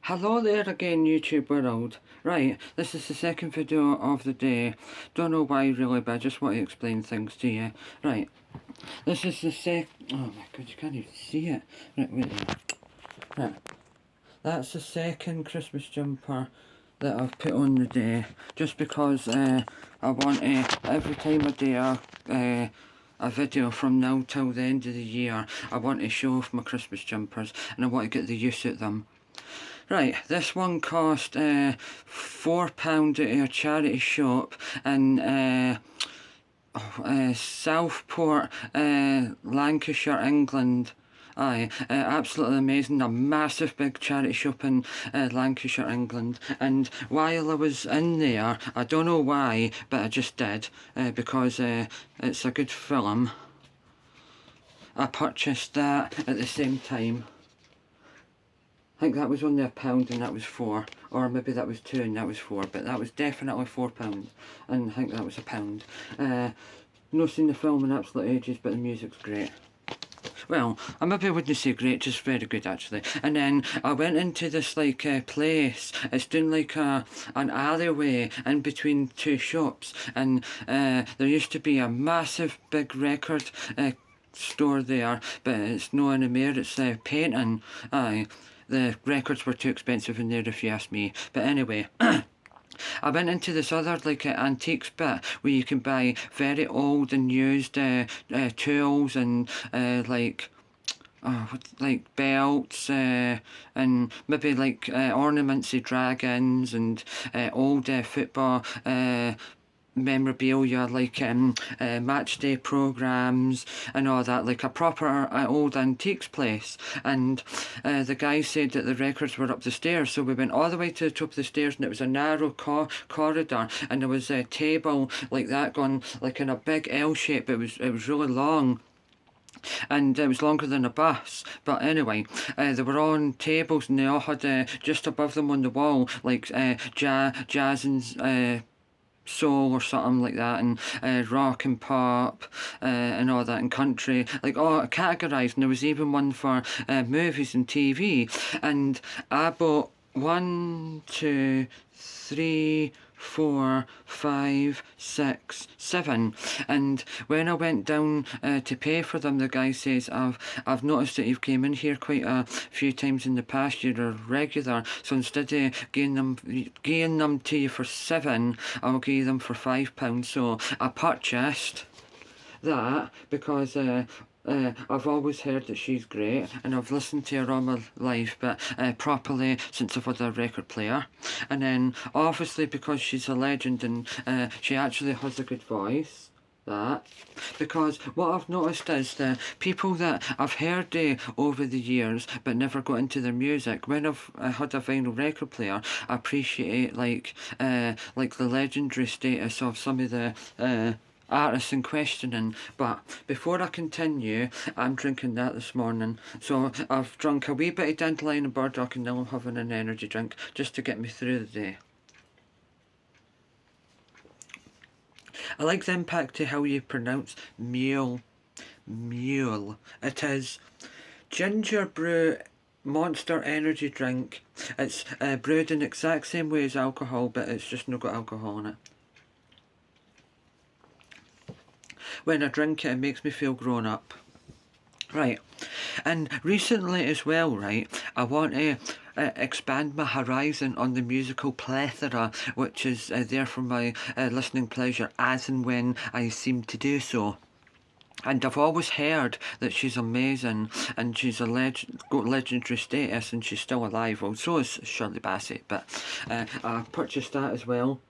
Hello there again, YouTube world. Right, this is the second video of the day. Don't know why really, but I just want to explain things to you. Right, this is the oh my god, you can't even see it. Right, wait there. Right, that's the second Christmas jumper that I've put on the day. Just because I want to, every time I do a video from now till the end of the year, I want to show off my Christmas jumpers and I want to get the use out of them. Right, this one cost £4 at a charity shop in Southport, Lancashire, England. Aye, absolutely amazing. A massive big charity shop in Lancashire, England. And while I was in there, I don't know why, but I just did, because it's a good film. I purchased that at the same time. I think that was only £1 and that was £4, or maybe that was £2 and that was £4, but that was definitely £4, and I think that was £1. Not seen the film in absolute ages, but the music's great. Well, I maybe wouldn't say great, just very good actually. And then I went into this like place. It's doing like an alleyway in between two shops, and there used to be a massive big record store there, but it's no anymore. It's painting. Aye. The records were too expensive in there if you ask me. But anyway, I went into this other like antiques bit where you can buy very old and used tools and like belts and maybe like ornaments of dragons and old football memorabilia, like match day programs and all that, like a proper old antiques place. And the guy said that the records were up the stairs, so we went all the way to the top of the stairs, and it was a narrow corridor, and there was a table like that going like in a big L shape. It was really long, and it was longer than a bus. But anyway, they were on tables, and they all had just above them on the wall like jazz and soul or something like that, and rock and pop and all that, and country, like all categorised. And there was even one for movies and TV. And I bought 1, 2, 3, 4, 5, 6, 7. And when I went down to pay for them, the guy says, I've noticed that you've came in here quite a few times in the past. You're a regular, so instead of giving them to you for 7, I'll give them for £5. So I purchased that because I've always heard that she's great, and I've listened to her all my life, but properly since I've had a record player. And then obviously because she's a legend, and she actually has a good voice. That because what I've noticed is the people that I've heard over the years but never got into their music, when I've had a vinyl record player, I appreciate like the legendary status of some of the artists in questioning. But before I continue, I'm drinking that this morning. So I've drunk a wee bit of dandelion and burdock, and now I'm having an energy drink just to get me through the day. I like the impact to how you pronounce mule. Mule. It is ginger brew Monster energy drink. It's brewed in the exact same way as alcohol, but it's just not got alcohol in it. When I drink it, it makes me feel grown up. Right, and recently as well, right, I want to expand my horizon on the musical plethora which is there for my listening pleasure as and when I seem to do so. And I've always heard that she's amazing, and she's got legendary status, and she's still alive. Well, so is Shirley Bassey, but I purchased that as well.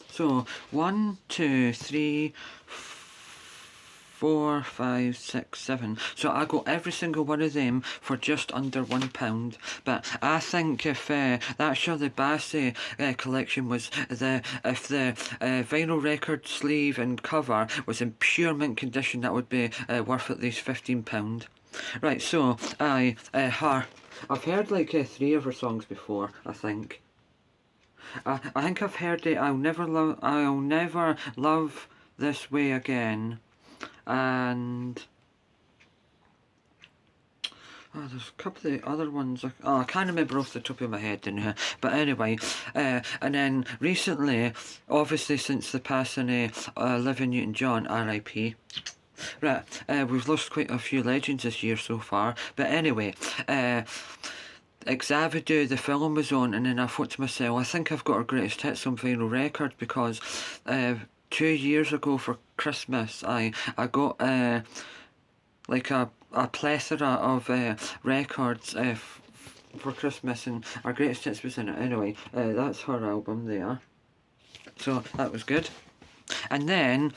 So 1, 2, 3, 4, 5, 6, 7. So I got every single one of them for just under £1. But I think if that Shirley Bassey collection was if the vinyl record sleeve and cover was in pure mint condition, that would be worth at least £15. Right, so her. I've heard like 3 of her songs before, I think. I think I've heard it. I'll never love this way again. And Oh, there's a couple of other ones. I can't remember off the top of my head now. But anyway, and then recently, obviously since the passing of Olivia Newton-John, R.I.P. Right, we've lost quite a few legends this year so far. But anyway, Xavier, the film was on, and then I thought to myself, I think I've got our greatest hits on vinyl record because 2 years ago for Christmas, I got like a plethora of records for Christmas, and our greatest hits was in it. Anyway, that's her album there, so that was good. And then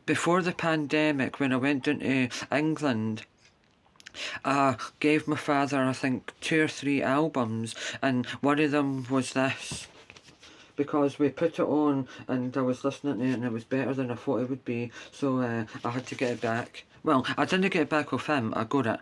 before the pandemic, when I went into England, I gave my father, I think, 2 or 3 albums, and one of them was this, because we put it on and I was listening to it and it was better than I thought it would be, so I had to get it back. Well, I didn't get it back off him, I got it.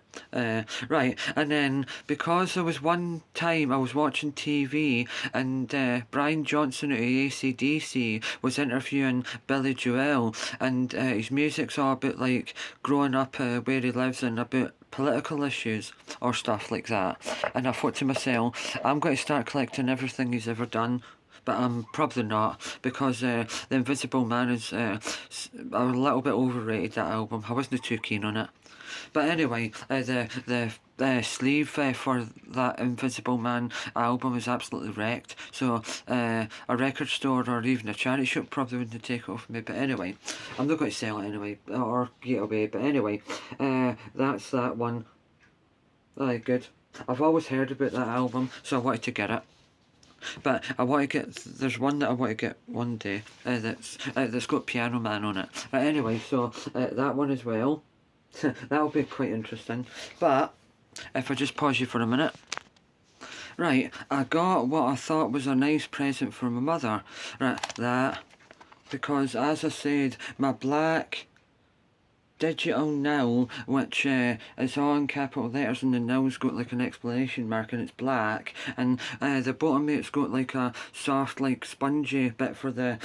Right, and then because there was one time I was watching TV and Brian Johnson at AC/DC was interviewing Billy Joel, and his music's all about like growing up where he lives and about political issues or stuff like that. And I thought to myself, I'm going to start collecting everything he's ever done. But I'm probably not, because The Invisible Man is a little bit overrated, that album. I wasn't too keen on it. But anyway, the sleeve for that Invisible Man album is absolutely wrecked. So a record store or even a charity shop probably wouldn't take it off me. But anyway, I'm not going to sell it anyway or get away. But anyway, that's that one. Good. I've always heard about that album, so I wanted to get it. But I want to get, there's one that I want to get one day that's got Piano Man on it. But anyway, so that one as well. That'll be quite interesting. But if I just pause you for a minute. Right, I got what I thought was a nice present for my mother. Right, that. Because as I said, my black digital now, which is all in capital letters, and the now's got like an exclamation mark and it's black, and the bottom of it's got like a soft like spongy bit for the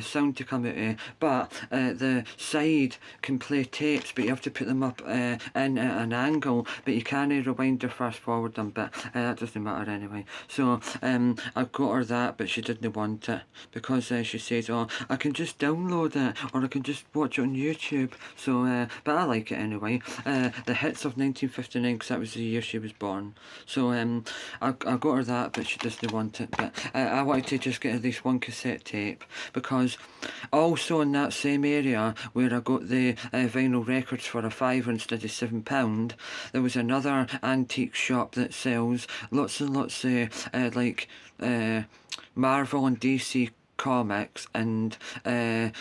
sound to come out of, but the side can play tapes, but you have to put them up in at an angle, but you can't rewind or fast forward them, but that doesn't matter anyway. So I got her that, but she didn't want it because she says, oh, I can just download it or I can just watch it on YouTube. So but I like it anyway. The hits of 1959, because that was the year she was born. So I got her that, but she doesn't want it. But I wanted to just get at least one cassette tape, because also in that same area where I got the vinyl records for £5 instead of £7, there was another antique shop that sells lots and lots of like Marvel and DC comics and TVs,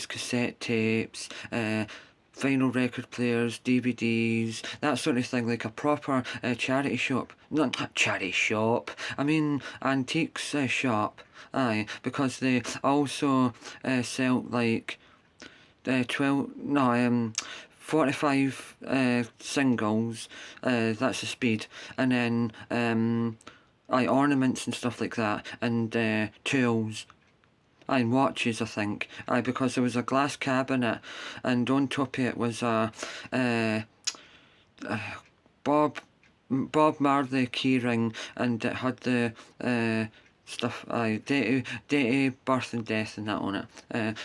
cassette tapes, vinyl record players, DVDs, that sort of thing, like a proper charity shop. Not charity shop, I mean antiques shop. Aye, because they also sell like 45 singles, that's the speed, and then ornaments and stuff like that, and tools, and watches, I think. Because there was a glass cabinet, and on top of it was a Bob Marley keyring, and it had the stuff, date of birth and death and that on it.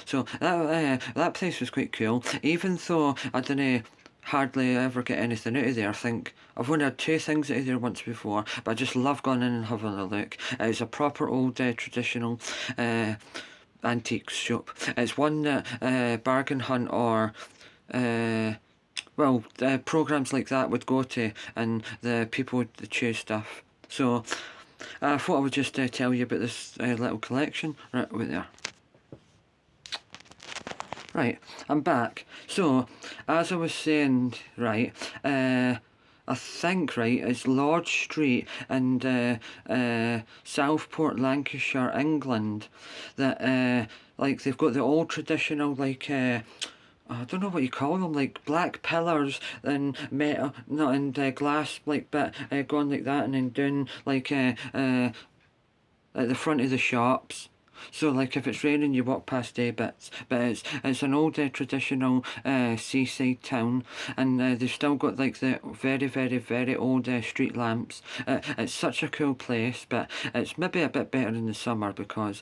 So that place was quite cool, even though I didn't hardly ever get anything out of there. I think I've only had 2 things out of there once before, but I just love going in and having a look. It's a proper old traditional antiques shop. It's one that Bargain Hunt or programs like that would go to, and the people would choose stuff. So I thought I would just tell you about this little collection. Right there. Right, I'm back. So, as I was saying, right, I think, right, it's Lord Street and Southport, Lancashire, England, that, like, they've got the old traditional, like, I don't know what you call them, like black pillars and metal, not and glass, like, bit going like that, and then down like at the front of the shops. So, like, if it's raining, you walk past A-Bits. But it's an old traditional seaside town, and they've still got, like, the very, very, very old street lamps. It's such a cool place, but it's maybe a bit better in the summer because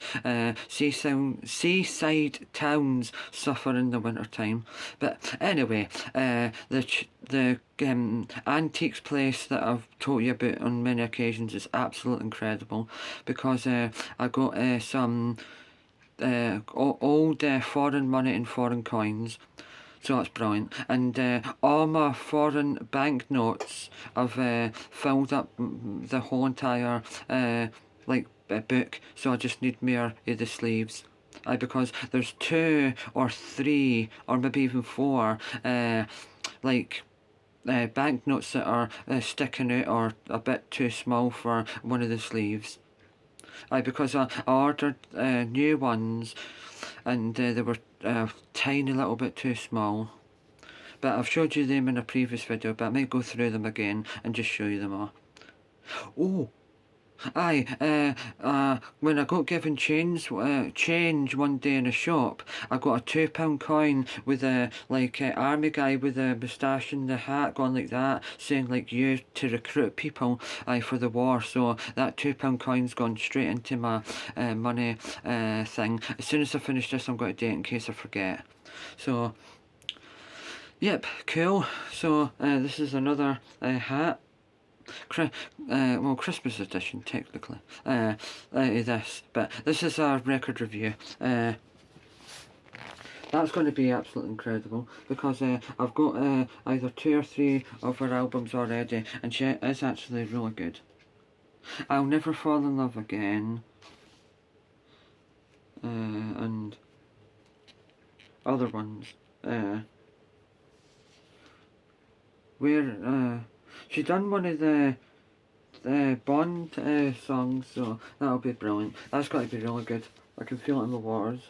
seaside towns suffer in the winter time. But anyway, the antiques place that I've told you about on many occasions is absolutely incredible because I got some old foreign money and foreign coins. So that's brilliant. And all my foreign banknotes, I've filled up the whole entire book. So I just need more of the sleeves. Because there's 2 or 3 or maybe even 4 banknotes that are sticking out or a bit too small for one of the sleeves. Because I ordered new ones and they were a tiny little bit too small. But I've showed you them in a previous video, but I might go through them again and just show you them all. Oh! When I got given change one day in a shop, I got a £2 coin with a army guy with a moustache and the hat going like that, saying like you to recruit people for the war. So that £2 coin's gone straight into my money thing. As soon as I finish this, I'm going to do it in case I forget. So, yep, cool. So this is another hat. Christmas edition technically this, but this is our record review. That's going to be absolutely incredible because I've got either 2 or 3 of her albums already, and she is actually really good. I'll Never Fall in Love Again, and other ones. She done one of the Bond songs, so that'll be brilliant. That's got to be really good. I can feel it in the waters.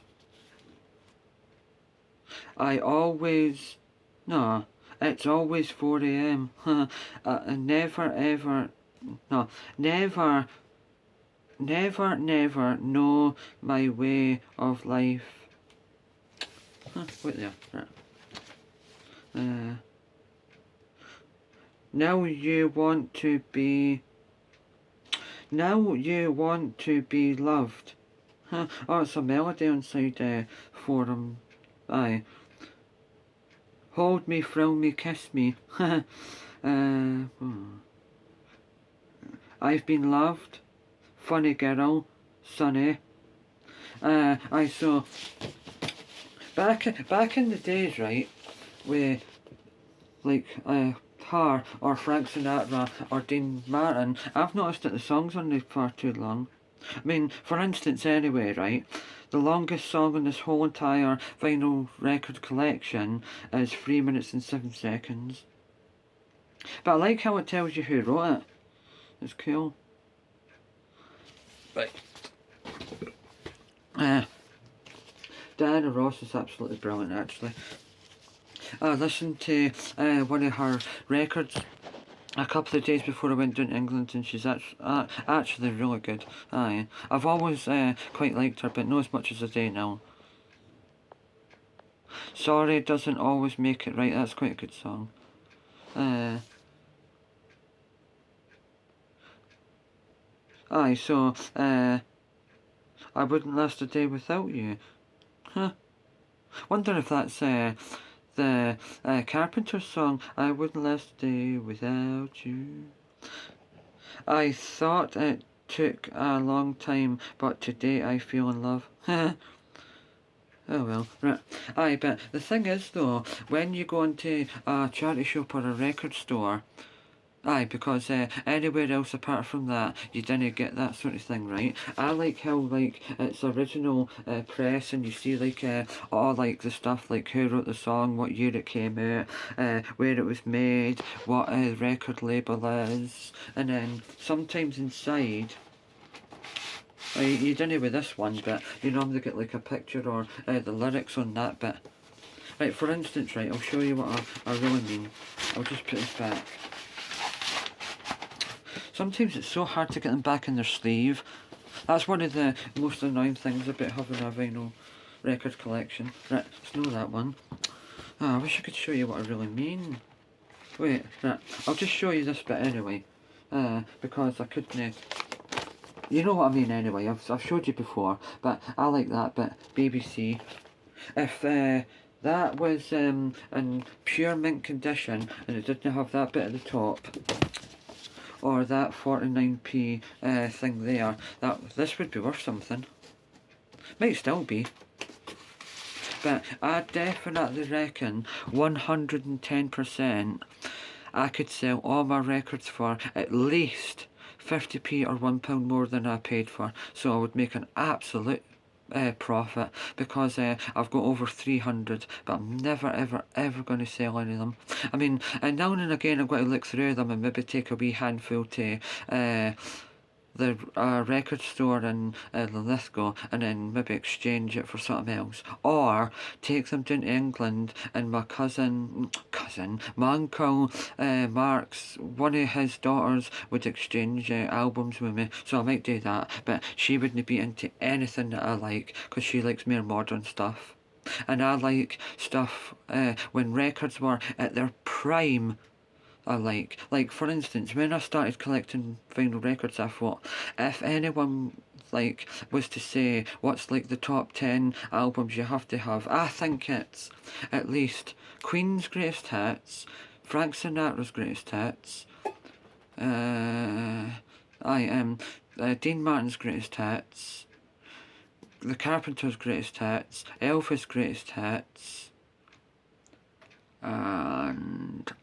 It's always 4 AM. Never ever know my way of life. Wait there. Right. Now you want to be loved. Oh, it's a melody inside Forum. Aye. Hold me, thrill me, kiss me. I've been loved. Funny girl. Sunny. So back in the days, right, with her or Frank Sinatra or Dean Martin, I've noticed that the songs on there far too long. I mean, for instance, anyway, right, the longest song on this whole entire vinyl record collection is 3 minutes and 7 seconds. But I like how it tells you who wrote it. It's cool. Right. Diana Ross is absolutely brilliant, actually. I listened to one of her records a couple of days before I went down to England, and she's actually really good. Aye. I've always quite liked her, but not as much as I do now. Sorry doesn't always make it right. That's quite a good song. So I wouldn't last a day without you. Huh. Wonder if that's the Carpenters song, I wouldn't last a day without you. I thought it took a long time, but today I feel in love. Oh well, right. But the thing is though, when you go into a charity shop or a record store, because anywhere else apart from that, you didn't get that sort of thing, right? I like how, it's original press, and you see, all, the stuff, who wrote the song, what year it came out, where it was made, what the record label is, and then sometimes inside, you didn't with this one, but you normally get, a picture or the lyrics on that bit. Right, for instance, right, I'll show you what I really mean. I'll just put this back. Sometimes it's so hard to get them back in their sleeve. That's one of the most annoying things about having a vinyl record collection. Right, it's not that one. I wish I could show you what I really mean. Wait, right, I'll just show you this bit anyway. Because I couldn't... You know what I mean anyway, I've showed you before, but I like that bit. BBC. If that was in pure mint condition and it didn't have that bit at the top, or that 49p thing there, this would be worth something. Might still be. But I definitely reckon 110% I could sell all my records for at least 50p or £1 more than I paid for. So I would make an absolute profit, because I've got over 300, but I'm never ever going to sell any of them. I mean, now and again I'm going to look through them and maybe take a wee handful to the record store in Linlithgow, and then maybe exchange it for something else, or take them down to England, and my my uncle Mark's, one of his daughters would exchange albums with me, so I might do that, but she wouldn't be into anything that I like, because she likes more modern stuff, and I like stuff when records were at their prime. I like for instance, when I started collecting vinyl records, I thought, if anyone was to say what's like the top 10 albums you have to have, I think it's at least Queen's greatest hits, Frank Sinatra's greatest hits, Dean Martin's greatest hits, the Carpenters' greatest hits, Elvis' greatest hits, and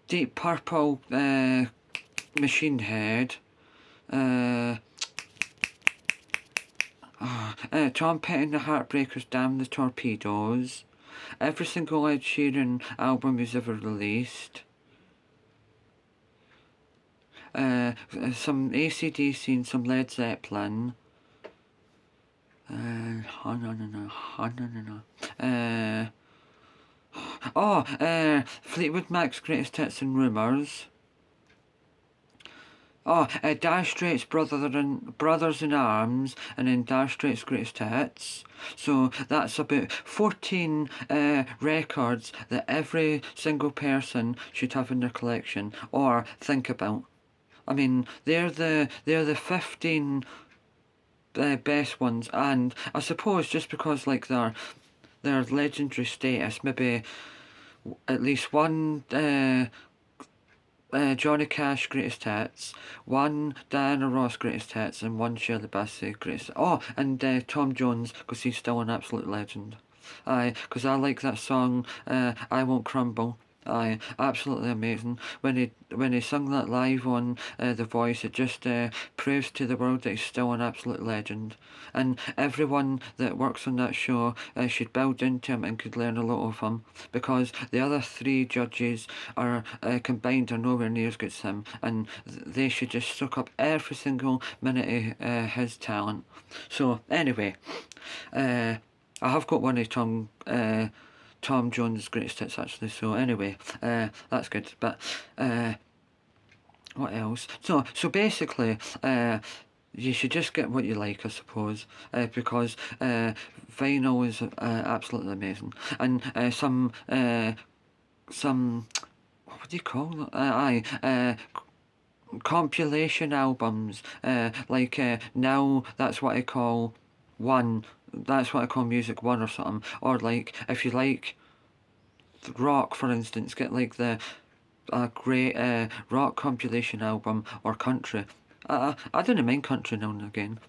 Deep Purple, Machine Head, Tom Petty and the Heartbreakers, Damn the Torpedoes, every single Ed Sheeran album he's ever released, some AC/DC and some Led Zeppelin, Fleetwood Mac's greatest hits and rumours. Dire Straits' Brothers in Arms, and then Dire Straits' greatest hits. So that's about 14 records that every single person should have in their collection or think about. I mean, they're the 15 best ones, and I suppose just because like their legendary status, maybe at least one Johnny Cash greatest hits, one Diana Ross greatest hits, and one Shirley Bassey greatest. And Tom Jones, because he's still an absolute legend. Because I like that song, I Won't Crumble. Absolutely amazing. When he sung that live on The Voice, it just proves to the world that he's still an absolute legend. And everyone that works on that show should bow down to him and could learn a lot of him, because the other three judges are combined are nowhere near as good as him, and they should just suck up every single minute of his talent. So anyway, I have got one of Tom Jones' greatest hits actually, so anyway, that's good. But what else? So basically, you should just get what you like, I suppose, because vinyl is absolutely amazing, and some what do you call it? Compilation albums, now that's what I call one. That's what I call Music One or something. Or like, if you like rock, for instance, get like the great rock compilation album, or country. I don't mind country now and again.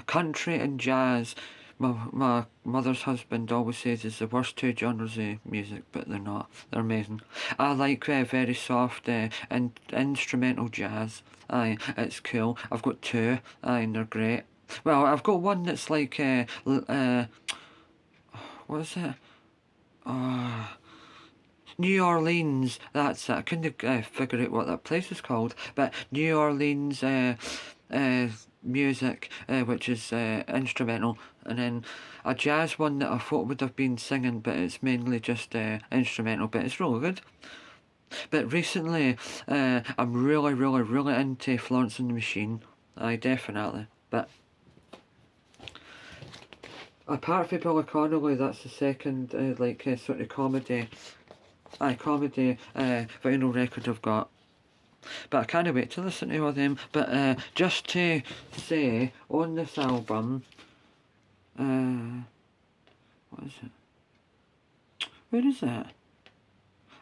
Country and jazz. My mother's husband always says it's the worst two genres of music, but they're not. They're amazing. I like very soft instrumental jazz. It's cool. I've got two. And they're great. Well, I've got one that's like what is it? New Orleans. That's it. I couldn't figure out what that place is called, but New Orleans music, which is instrumental, and then a jazz one that I thought would have been singing, but it's mainly just instrumental. But it's really good. But recently, I'm really, really, really into Florence and the Machine. Aye, definitely. But apart from Billy Connolly, that's the second, sort of comedy, vinyl record I've got. But I can't wait to listen to all them. But just to say, on this album, what is it? Where is it?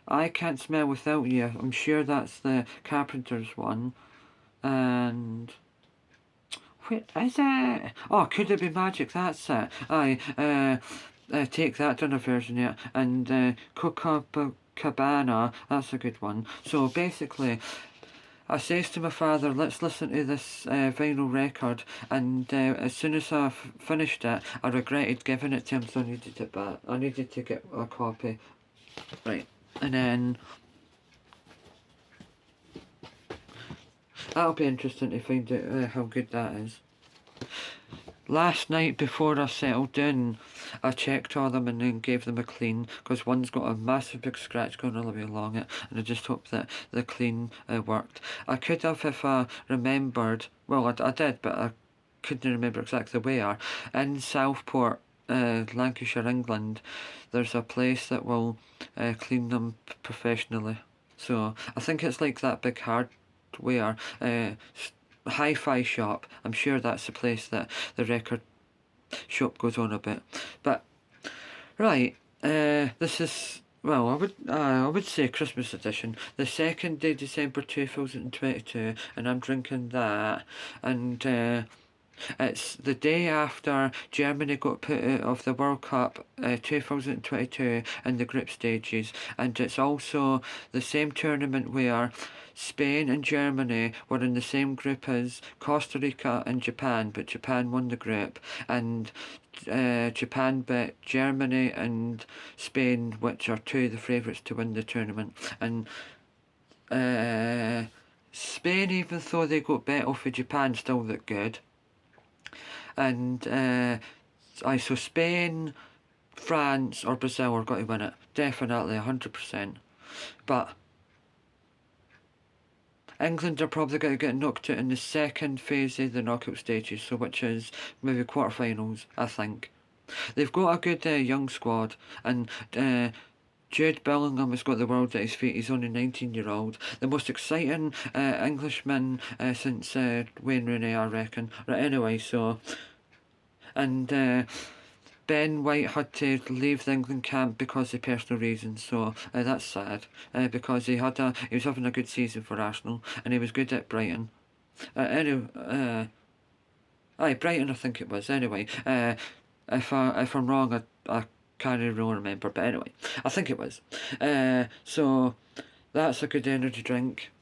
I Can't Smell Without You. I'm sure that's the Carpenters one. And where is it? Oh, Could It Be Magic? That's it. Aye, Take That done a version yet. And Copacabana, that's a good one. So basically, I says to my father, let's listen to this vinyl record, and as soon as I finished it, I regretted giving it to him, so I needed it back. I needed to get a copy. Right, and then that'll be interesting to find out how good that is. Last night before I settled down, I checked all them and then gave them a clean, because one's got a massive big scratch going all the way along it, and I just hope that the clean worked. I could have if I remembered, well I did, but I couldn't remember exactly where. In Southport, Lancashire, England, there's a place that will clean them professionally. So I think it's like that big hardware hi-fi shop. I'm sure that's the place that the record shop goes on about. But right, this is, well, I would say Christmas edition, the 2nd of December 2022, and I'm drinking that, and it's the day after Germany got put out of the World Cup 2022 in the group stages, and it's also the same tournament where Spain and Germany were in the same group as Costa Rica and Japan, but Japan won the group, and Japan beat Germany and Spain, which are two of the favourites to win the tournament. And Spain, even though they got bet off of Japan, still look good. And so Spain, France or Brazil are going to win it, definitely 100%. But England are probably going to get knocked out in the second phase of the knockout stages, so which is maybe quarterfinals, I think. They've got a good young squad, and Jude Bellingham has got the world at his feet. He's only 19-year-old. The most exciting Englishman since Wayne Rooney, I reckon. Right, anyway, so... And Ben White had to leave the England camp because of personal reasons, so that's sad, because he was having a good season for Arsenal, and he was good at Brighton. Brighton I think it was. Anyway, if I'm wrong, I can't really remember, but anyway, I think it was. So that's a good energy drink.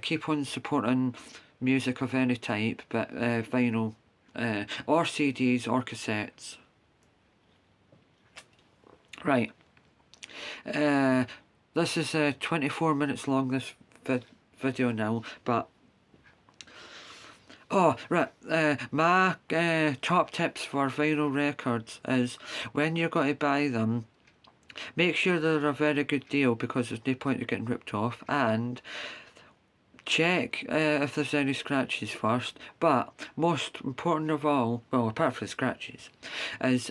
Keep on supporting music of any type, but vinyl, or CDs or cassettes. Right. This is 24 minutes long, this video now, but oh, right, my top tips for vinyl records is, when you're going to buy them, make sure they're a very good deal, because there's no point in getting ripped off, and check if there's any scratches first. But most important of all, well, apart from the scratches, is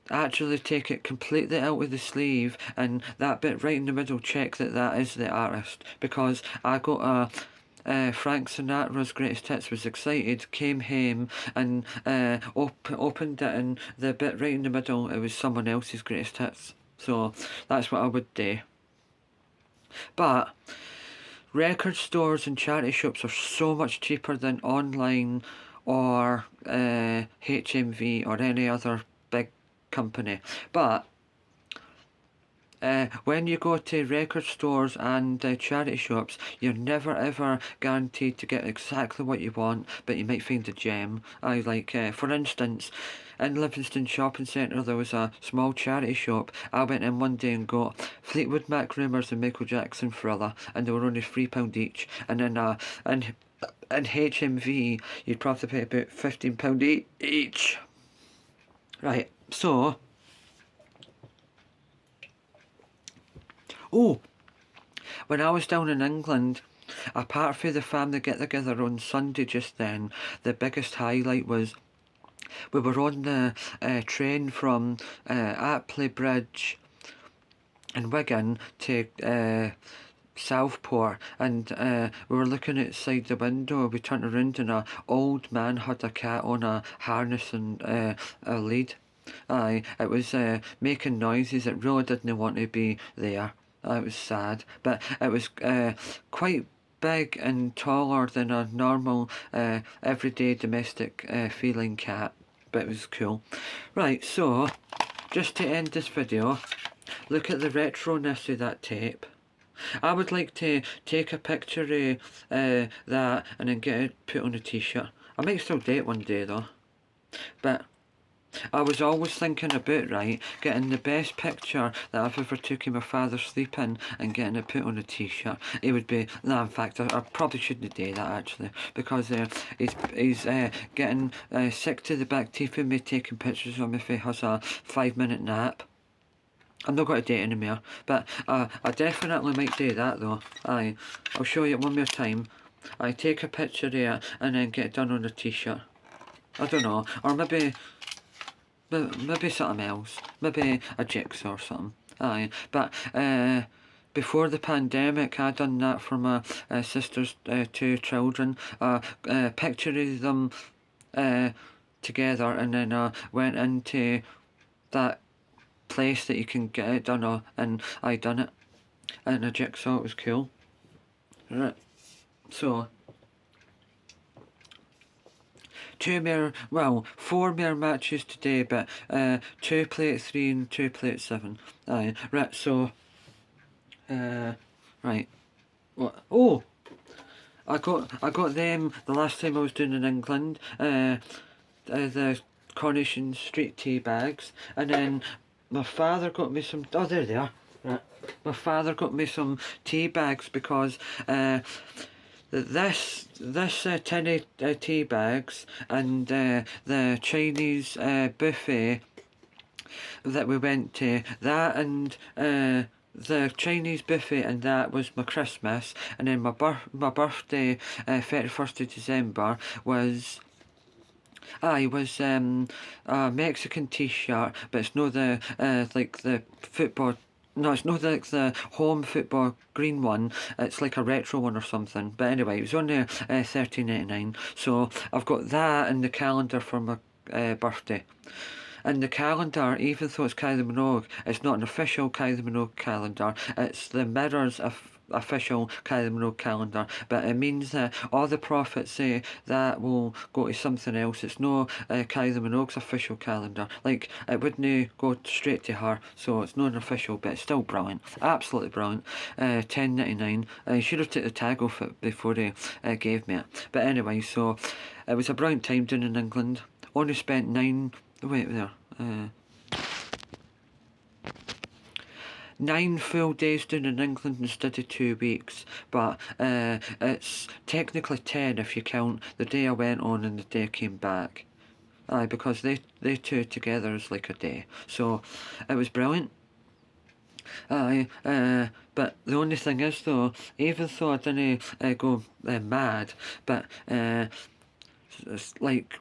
actually take it completely out of the sleeve, and that bit right in the middle, check that is the artist, because I got Frank Sinatra's Greatest Hits, was excited, came home and opened it, and the bit right in the middle, it was someone else's Greatest Hits. So that's what I would do. But record stores and charity shops are so much cheaper than online or HMV or any other big company. But when you go to record stores and charity shops, you're never ever guaranteed to get exactly what you want, but you might find a gem. For instance, in Livingston Shopping Centre, there was a small charity shop. I went in one day and got Fleetwood Mac Rumours and Michael Jackson Thriller, and they were only £3 each. And then in HMV, you'd probably pay about £15 each. Right, so... Oh, when I was down in England, apart from the family get together on Sunday just then, the biggest highlight was we were on the train from Apley Bridge in Wigan to Southport, and we were looking outside the window. We turned around and a old man had a cat on a harness and a lead. Aye, it was making noises. It really didn't want to be there. It was sad, but it was quite big and taller than a normal everyday domestic feeling cat, but it was cool. Right, so just to end this video, look at the retroness of that tape. I would like to take a picture of that and then get it put on a t-shirt. I might still do it one day though, but I was always thinking about, right, getting the best picture that I've ever took of my father sleeping and getting it put on a t-shirt. It would be, no, in fact, I probably shouldn't do that actually, because he's getting sick to the back teeth of me taking pictures of me if he has a 5-minute nap. I'm not going to do it anymore, but I definitely might do that though. Aye, I'll show you one more time. I take a picture there and then get it done on a t-shirt. I don't know, or maybe something else, maybe a jigsaw or something. Aye, but before the pandemic, I done that for my sister's 2 children. A picture of them together, and then I went into that place that you can get it done, and I done it in a jigsaw. It was cool. Right, so 4 more matches today, but 2 plate 3 and 2 plate 7. Aye, right, so right, what? Oh, I got them the last time I was doing in England. The Coronation Street tea bags, and then my father got me some. Oh, there they are. Right. My father got me some tea bags because this tin of tea bags and the Chinese buffet that we went to, that and the Chinese buffet and that was my Christmas, and then my birthday, 31st of December, was a Mexican t-shirt, but it's not the like the football. No, it's not like the home football green one. It's like a retro one or something. But anyway, it was only $13.99. So I've got that and the calendar for my birthday. And the calendar, even though it's Kylie Minogue, it's not an official Kylie Minogue calendar. It's the Mirror's official Kylie Minogue calendar, but it means that all the profits that will go to something else. It's no Kylie Minogue's official calendar. Like, it wouldn't go straight to her, so it's not an official, but it's still brilliant, absolutely brilliant. $10.99. I should have took the tag off it before they gave me it, but anyway, so it was a brilliant time down in England. Only spent 9 full days down in England instead of 2 weeks, but it's technically 10 if you count the day I went on and the day I came back. Aye, because they two together is like a day, so it was brilliant. Aye, but the only thing is though, even though I didn't go mad, but it's like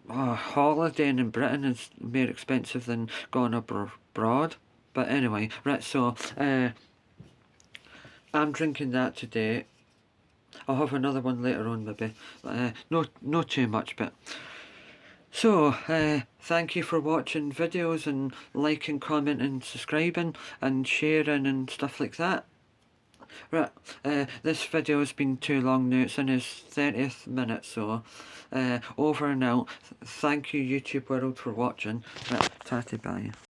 holidaying in Britain is more expensive than going abroad. But anyway, right, so I'm drinking that today. I'll have another one later on maybe. Not too much, but so thank you for watching videos and liking, commenting, subscribing and sharing and stuff like that. Right, this video has been too long now. It's in its 30th minute, so over and out. Thank you YouTube world for watching. Right, tatty bye.